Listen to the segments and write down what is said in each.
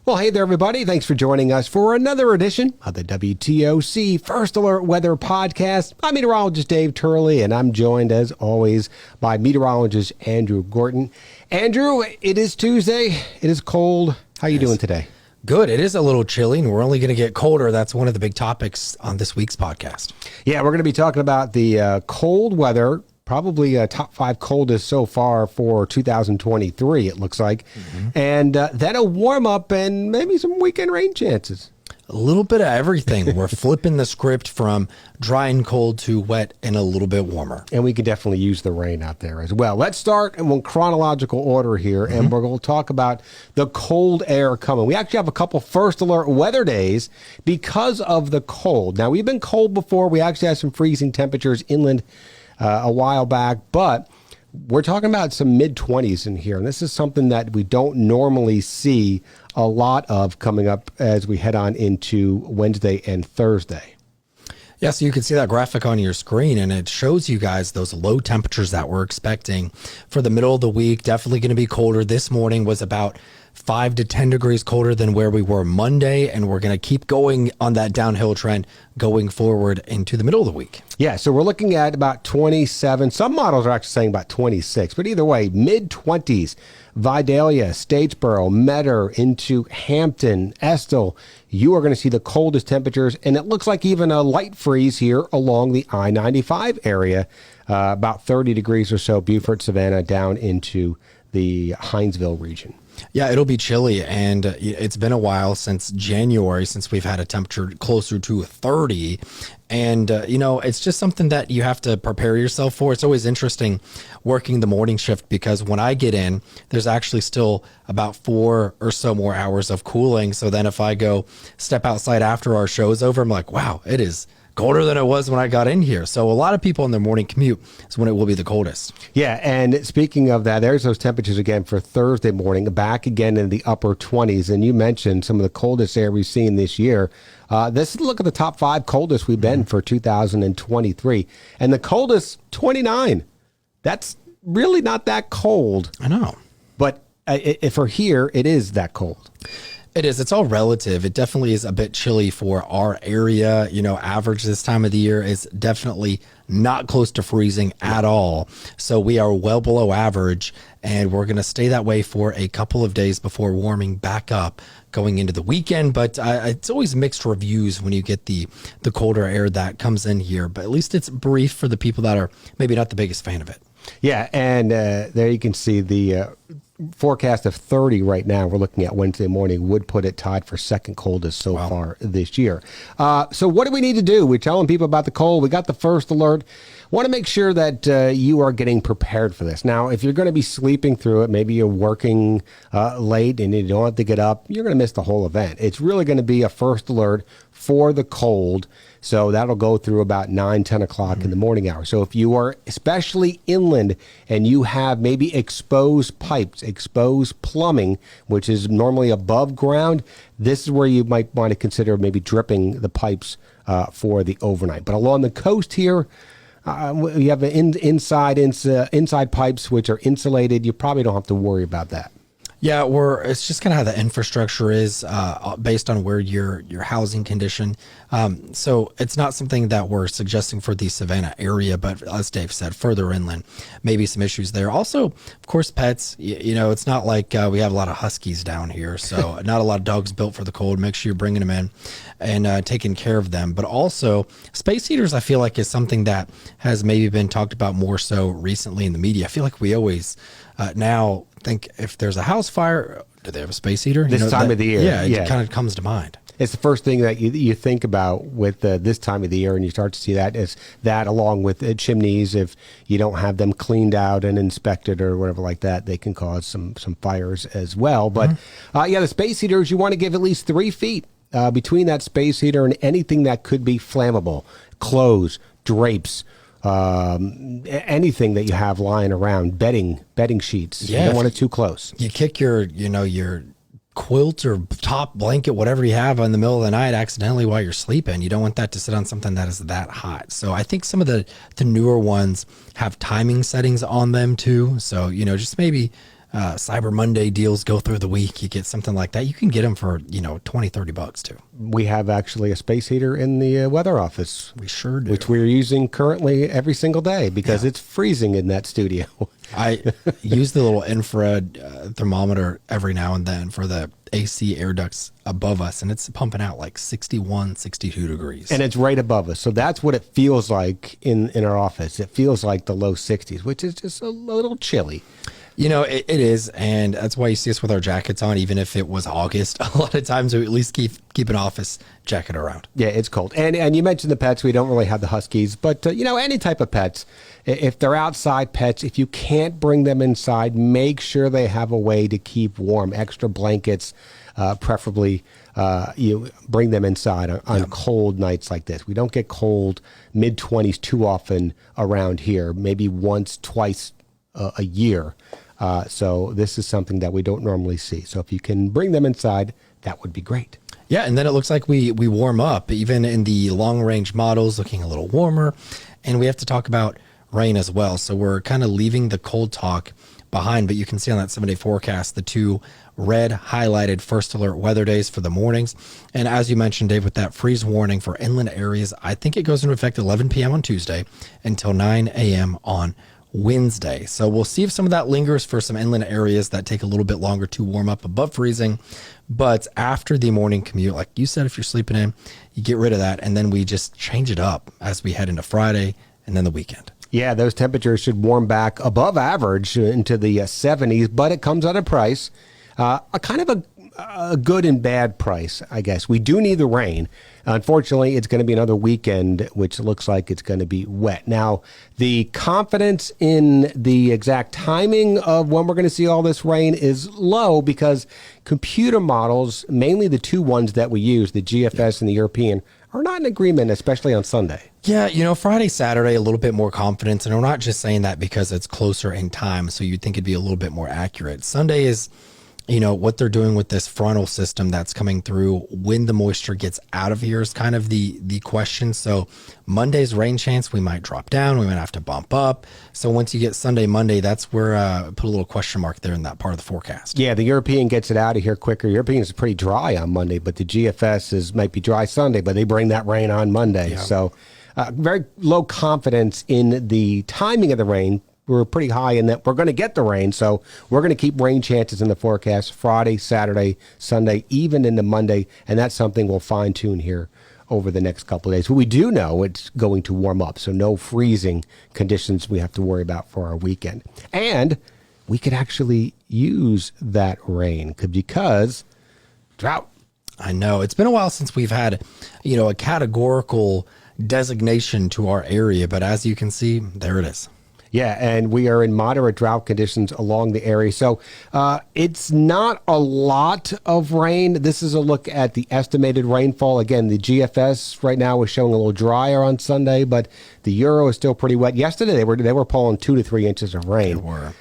Well, hey there, everybody. Thanks for joining us for another edition of the WTOC First Alert Weather Podcast. I'm meteorologist Dave Turley, and I'm joined, as always, by meteorologist Andrew Gorton. Andrew, it is Tuesday. It is cold. How are you doing today? Good. It is a little chilly, and we're only going to get colder. That's one of the big topics on this week's podcast. Yeah, we're going to be talking about the cold weather. Probably top 5 coldest so far for 2023, it looks like. And then a warm up and maybe some weekend rain chances. A little bit of everything. We're flipping the script from dry and cold to wet and a little bit warmer. And we could definitely use the rain out there as well. Let's start in chronological order here, and we're going to talk about the cold air coming. We actually have a couple first alert weather days because of the cold. Now, we've been cold before. We actually had some freezing temperatures inland a while back, but we're talking about some mid-20s in here, and this is something that we don't normally see a lot of coming up as we head on into Wednesday and Thursday. Yeah, so you can see that graphic on your screen, and it shows you guys those low temperatures that we're expecting for the middle of the week. Definitely going to be colder. This morning was about 5 to 10 degrees colder than where we were Monday, and we're going to keep going on that downhill trend going forward into the middle of the week. Yeah, so we're looking at about 27. Some models are actually saying about 26, but either way, mid-20s. Vidalia, Statesboro, Metter, into Hampton, Estill, you are going to see the coldest temperatures, and it looks like even a light freeze here along the I-95 area, about 30 degrees or so, Beaufort, Savannah, down into the Hinesville region. Yeah, it'll be chilly, and it's been a while since January since we've had a temperature closer to 30, and it's just something that you have to prepare yourself for. It's always interesting working the morning shift because when I get in, there's actually still about 4 or so more hours of cooling. So then if I go step outside after our show's over, I'm like, wow, it is colder than it was when I got in here. So a lot of people in their morning commute is when it will be the coldest. Yeah, and speaking of that, there's those temperatures again for Thursday morning, back again in the upper 20s. And you mentioned some of the coldest air we've seen this year. This is a look at the top 5 coldest we've been for 2023. And the coldest, 29. That's really not that cold. I know. But for here, it is that cold. It is. It's all relative. It definitely is a bit chilly for our area. Average this time of the year is definitely not close to freezing at all. So we are well below average, and we're going to stay that way for a couple of days before warming back up going into the weekend. But it's always mixed reviews when you get the colder air that comes in here. But at least it's brief for the people that are maybe not the biggest fan of it. Yeah, and there you can see the forecast of 30 right now. We're looking at Wednesday morning would put it tied for second coldest so far this year. So what do we need to do? We're telling people about the cold. We got the first alert. Want to make sure that you are getting prepared for this. Now, if you're going to be sleeping through it, maybe you're working late and you don't have to get up, you're going to miss the whole event. It's really going to be a first alert for the cold. So that'll go through about 9, 10 o'clock in the morning hour. So if you are especially inland and you have maybe exposed pipes, exposed plumbing, which is normally above ground, this is where you might want to consider maybe dripping the pipes for the overnight. But along the coast here, you have inside pipes which are insulated. You probably don't have to worry about that. Yeah, it's just kind of how the infrastructure is based on where your housing condition. So it's not something that we're suggesting for the Savannah area, but as Dave said, further inland, maybe some issues there. Also, of course, pets, it's not like we have a lot of huskies down here. So not a lot of dogs built for the cold. Make sure you're bringing them in and taking care of them. But also space heaters, I feel like is something that has maybe been talked about more so recently in the media. I feel like we always now think if there's a house fire, do they have a space heater? This time of the year. Yeah, it kind of comes to mind. It's the first thing that you think about with this time of the year, and you start to see that is that along with chimneys, if you don't have them cleaned out and inspected or whatever like that, they can cause some fires as well. But the space heaters, you want to give at least 3 feet between that space heater and anything that could be flammable, clothes, drapes, anything that you have lying around, bedding sheets. Yeah, you don't want it too close. You kick your quilt or top blanket, whatever you have, in the middle of the night accidentally while you're sleeping. You don't want that to sit on something that is that hot. So I think some of the newer ones have timing settings on them too. So, just maybe Cyber Monday deals go through the week, you get something like that. You can get them for, $20-$30 too. We have actually a space heater in the weather office. We sure do. Which we're using currently every single day because it's freezing in that studio. I use the little infrared thermometer every now and then for the AC air ducts above us, and it's pumping out like 61, 62 degrees. And it's right above us. So that's what it feels like in our office. It feels like the low 60s, which is just a little chilly. It is, and that's why you see us with our jackets on, even if it was August. A lot of times we at least keep an office jacket around. Yeah, it's cold. And you mentioned the pets. We don't really have the Huskies, but, any type of pets, if they're outside pets, if you can't bring them inside, make sure they have a way to keep warm. Extra blankets, preferably you bring them inside on cold nights like this. We don't get cold mid-20s too often around here, maybe once, twice a year. So this is something that we don't normally see. So if you can bring them inside, that would be great. Yeah, and then it looks like we warm up, even in the long-range models, looking a little warmer. And we have to talk about rain as well. So we're kind of leaving the cold talk behind, but you can see on that 7-day forecast the two red highlighted first alert weather days for the mornings. And as you mentioned, Dave, with that freeze warning for inland areas, I think it goes into effect 11 p.m. on Tuesday until 9 a.m. on Wednesday. So we'll see if some of that lingers for some inland areas that take a little bit longer to warm up above freezing. But after the morning commute, like you said, if you're sleeping in, you get rid of that. And then we just change it up as we head into Friday and then the weekend. Yeah, those temperatures should warm back above average into the 70s, but it comes at a price, a kind of a good and bad price, I guess. We do need the rain. Unfortunately, it's going to be another weekend, which looks like it's going to be wet. Now, the confidence in the exact timing of when we're going to see all this rain is low because computer models, mainly the two ones that we use, the GFS and the European, are not in agreement, especially on Sunday. Yeah, Friday, Saturday, a little bit more confidence. And I'm not just saying that because it's closer in time, so you'd think it'd be a little bit more accurate. Sunday is, what they're doing with this frontal system that's coming through when the moisture gets out of here is kind of the question. So Monday's rain chance, we might drop down. We might have to bump up. So once you get Sunday, Monday, that's where put a little question mark there in that part of the forecast. Yeah, the European gets it out of here quicker. European is pretty dry on Monday, but the GFS might be dry Sunday, but they bring that rain on Monday. Yeah. So very low confidence in the timing of the rain. We're pretty high in that we're going to get the rain, so we're going to keep rain chances in the forecast Friday, Saturday, Sunday, even into Monday, and that's something we'll fine-tune here over the next couple of days. But we do know it's going to warm up, so no freezing conditions we have to worry about for our weekend. And we could actually use that rain because drought. I know. It's been a while since we've had, a categorical designation to our area, but as you can see, there it is. Yeah, and we are in moderate drought conditions along the area. So it's not a lot of rain. This is a look at the estimated rainfall. Again, the GFS right now is showing a little drier on Sunday, but the Euro is still pretty wet. Yesterday, they were pulling 2 to 3 inches of rain. They were.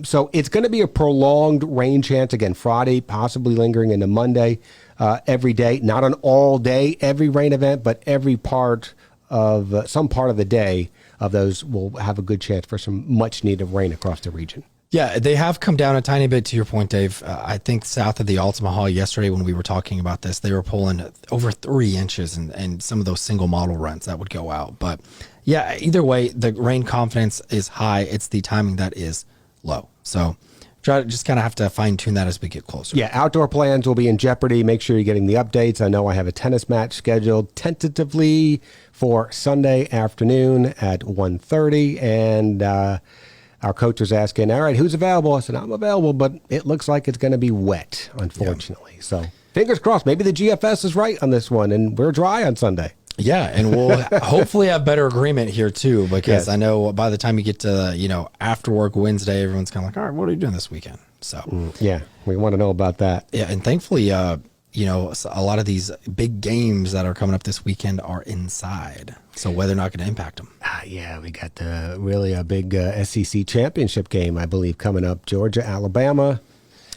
So it's going to be a prolonged rain chance. Again, Friday, possibly lingering into Monday every day. Not an all-day every rain event, but every part of some part of the day of those will have a good chance for some much needed rain across the region. Yeah, they have come down a tiny bit to your point, Dave. I think south of the Altamaha yesterday when we were talking about this, they were pulling over 3 inches and some of those single model runs that would go out. But yeah, either way, the rain confidence is high. It's the timing that is low. So try to just kind of have to fine tune that as we get closer. Yeah, outdoor plans will be in jeopardy. Make sure you're getting the updates. I know I have a tennis match scheduled tentatively for Sunday afternoon at 1:30, and our coach was asking, all right, who's available? I said, I'm available, but it looks like it's going to be wet, unfortunately. Yeah. So fingers crossed. Maybe the GFS is right on this one, and we're dry on Sunday. Yeah, and we'll hopefully have better agreement here too, because yes. I know by the time you get to, after work Wednesday, everyone's kind of like, all right, what are you doing this weekend? So yeah, we want to know about that. Yeah, and thankfully, a lot of these big games that are coming up this weekend are inside, so weather not going to impact them. Yeah, we got really a big SEC championship game, I believe, coming up. Georgia, Alabama.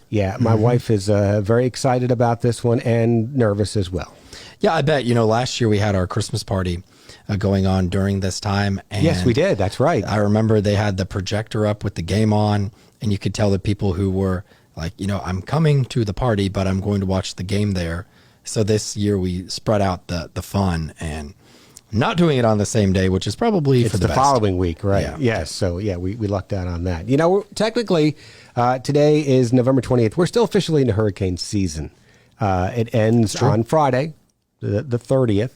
Yeah, my wife is very excited about this one and nervous as well. Yeah, I bet. Last year we had our Christmas party going on during this time. And Yes, we did. That's right. I remember they had the projector up with the game on, and you could tell the people who were like, I'm coming to the party, but I'm going to watch the game there. So this year we spread out the fun and not doing it on the same day, which is probably it's for the best. Following week, right? Yeah. Yes. So we lucked out on that. Technically, today is November 28th. We're still officially in the hurricane season. It ends on Friday, the 30th.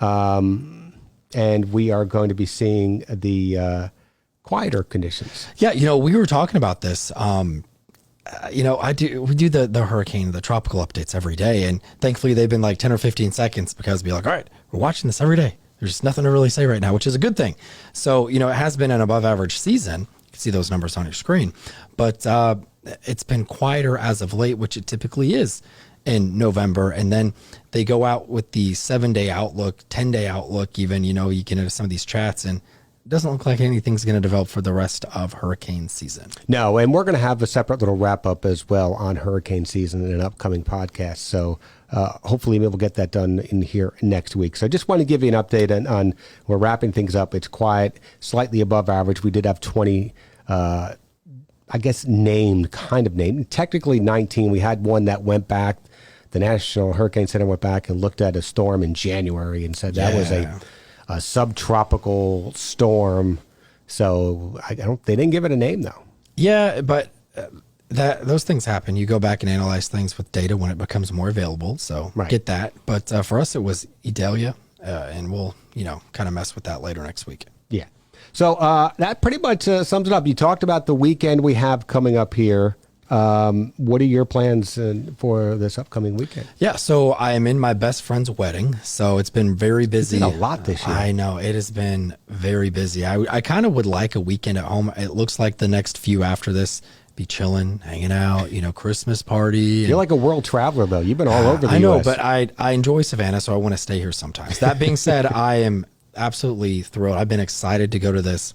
And we are going to be seeing the quieter conditions. Yeah, we were talking about this. We do the hurricane, the tropical updates every day, and thankfully they've been like 10 or 15 seconds because be like, all right, we're watching this every day. There's nothing to really say right now, which is a good thing. So, it has been an above average season. You can see those numbers on your screen, but it's been quieter as of late, which it typically is in November. And then they go out with the 7-day outlook, 10-day outlook, even, you get into some of these chats, and it doesn't look like anything's going to develop for the rest of hurricane season. No, and we're going to have a separate little wrap up as well on hurricane season in an upcoming podcast. So hopefully we'll get that done in here next week. So I just want to give you an update on we're wrapping things up. It's quiet, slightly above average. We did have 20, named. Technically 19. We had one that went back. The National Hurricane Center went back and looked at a storm in January and said that was a subtropical storm. So they didn't give it a name though. Yeah, but those things happen. You go back and analyze things with data when it becomes more available. So Get that. But for us, it was Idalia, and we'll kind of mess with that later next week. Yeah. So that pretty much sums it up. You talked about the weekend we have coming up here. What are your plans for this upcoming weekend? Yeah, so I am in my best friend's wedding, so it's been very busy. It's been a lot this year. I know, it has been very busy. I kind of would like a weekend at home. It looks like the next few after this, be chilling, hanging out, Christmas party. You're like a world traveler, though. You've been all over the I know, US. but I enjoy Savannah, so I want to stay here sometimes. That being said, I am absolutely thrilled. I've been excited to go to this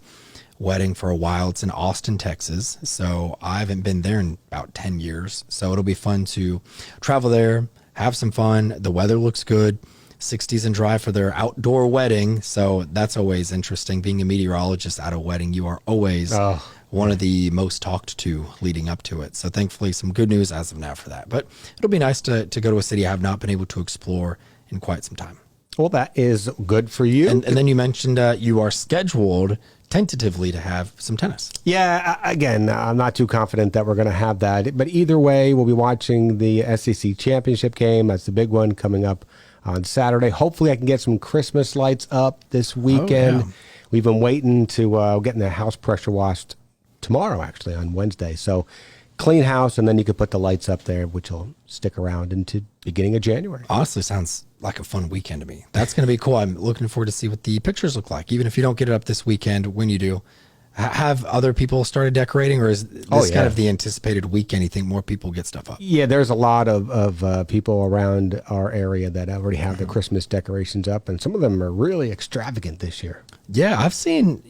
wedding for a while. It's in Austin, Texas. So I haven't been there in about 10 years. So it'll be fun to travel there, have some fun. The weather looks good, 60s and dry for their outdoor wedding. So that's always interesting. Being a meteorologist at a wedding, you are always one of the most talked to leading up to it. So thankfully some good news as of now for that. But it'll be nice to go to a city I have not been able to explore in quite some time. Well, that is good for you. And then you mentioned you are scheduled tentatively to have some tennis. Yeah, again, I'm not too confident that we're going to have that. But either way, we'll be watching the SEC championship game. That's the big one coming up on Saturday. Hopefully I can get some Christmas lights up this weekend. We've been waiting to getting the house pressure washed tomorrow, actually, on Wednesday. So clean house, and then you could put the lights up there, which will stick around into beginning of January. Honestly, sounds like a fun weekend to me. That's going to be cool. I'm looking forward to see what the pictures look like. Even if you don't get it up this weekend, when you do, have other people started decorating, or is this kind of the anticipated weekend? You think more people get stuff up? Yeah, there's a lot of people around our area that already have their Christmas decorations up, and some of them are really extravagant this year. Yeah, I've seen,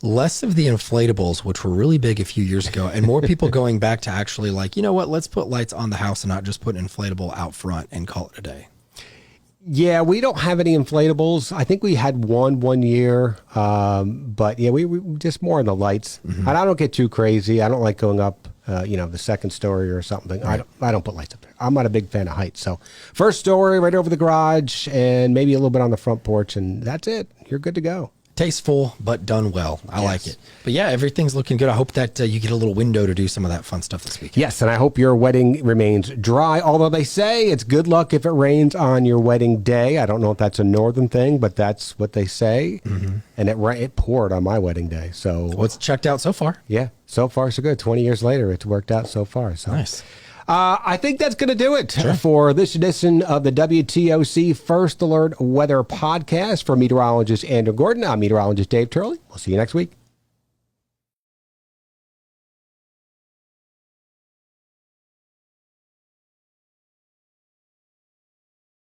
less of the inflatables, which were really big a few years ago, and more people going back to actually like, let's put lights on the house and not just put an inflatable out front and call it a day. Yeah, we don't have any inflatables. I think we had one year, but yeah, we just more on the lights. And I don't get too crazy. I don't like going up, the second story or something. Right. I don't put lights up there. I'm not a big fan of heights. So first story right over the garage and maybe a little bit on the front porch, and that's it. You're good to go. Tasteful, but done well. I like it. But yeah, everything's looking good. I hope that you get a little window to do some of that fun stuff this weekend. Yes, and I hope your wedding remains dry, although they say it's good luck if it rains on your wedding day. I don't know if that's a northern thing, but that's what they say. And it poured on my wedding day. So well, it's checked out so far. Yeah, so far so good. 20 years later, it's worked out so far. So nice. I think that's going to do it for this edition of the WTOC First Alert Weather Podcast. For meteorologist Andrew Gordon, I'm meteorologist Dave Turley. We'll see you next week.